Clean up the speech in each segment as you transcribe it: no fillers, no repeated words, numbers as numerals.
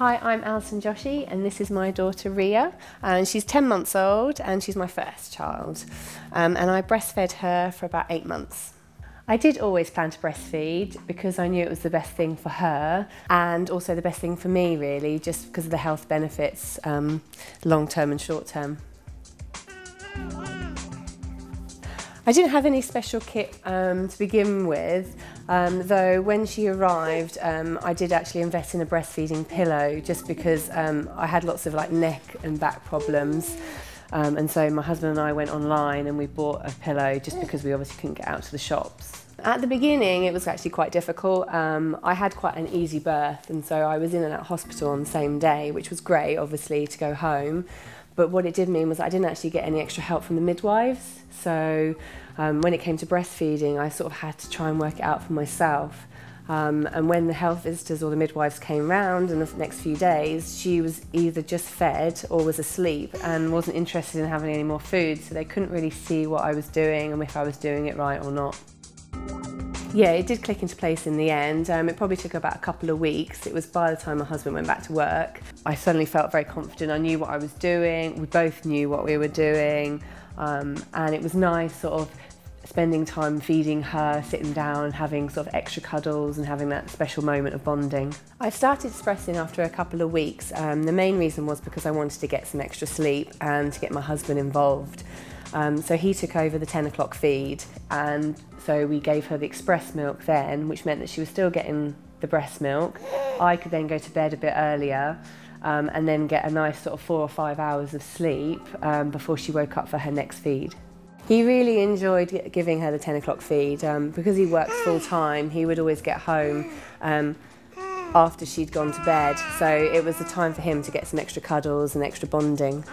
Hi, I'm Alison Joshi and this is my daughter Ria, and she's 10 months old and she's my first child, and I breastfed her for about 8 months. I did always plan to breastfeed because I knew it was the best thing for her and also the best thing for me really, just because of the health benefits, long term and short term. I didn't have any special kit to begin with, though when she arrived I did actually invest in a breastfeeding pillow just because I had lots of neck and back problems, and so my husband and I went online and we bought a pillow just because we obviously couldn't get out to the shops. At the beginning it was actually quite difficult. I had quite an easy birth and so I was in and out of hospital on the same day, which was great obviously to go home. But what it did mean was I didn't actually get any extra help from the midwives. So when it came to breastfeeding, I sort of had to try and work it out for myself. And when the health visitors or the midwives came round in the next few days, she was either just fed or was asleep and wasn't interested in having any more food. So they couldn't really see what I was doing and if I was doing it right or not. Yeah, it did click into place in the end. It probably took about a couple of weeks. It was by the time my husband went back to work. I suddenly felt very confident. I knew what I was doing. We both knew what we were doing. And it was nice sort of spending time feeding her, sitting down, having sort of extra cuddles and having that special moment of bonding. I started expressing after a couple of weeks. The main reason was because I wanted to get some extra sleep and to get my husband involved. So he took over the 10 o'clock feed, and so we gave her the express milk then, which meant that she was still getting the breast milk. I could then go to bed a bit earlier and then get a nice sort of 4 or 5 hours of sleep before she woke up for her next feed. He really enjoyed giving her the 10 o'clock feed. Because he works full time, he would always get home after she'd gone to bed, so it was the time for him to get some extra cuddles and extra bonding.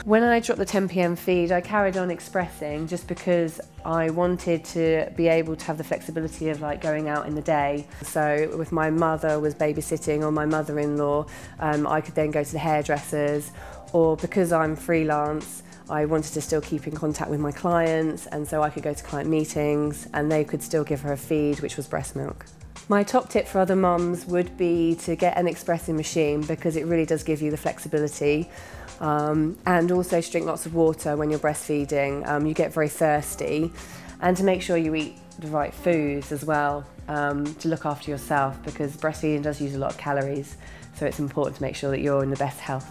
When I dropped the 10 p.m. feed, I carried on expressing just because I wanted to be able to have the flexibility of going out in the day. So if my mother was babysitting or my mother-in-law, I could then go to the hairdressers, or because I'm freelance, I wanted to still keep in contact with my clients, and so I could go to client meetings and they could still give her a feed, which was breast milk. My top tip for other mums would be to get an expressing machine because it really does give you the flexibility. And also drink lots of water when you're breastfeeding. You get very thirsty, and to make sure you eat the right foods as well, to look after yourself, because breastfeeding does use a lot of calories, so it's important to make sure that you're in the best health.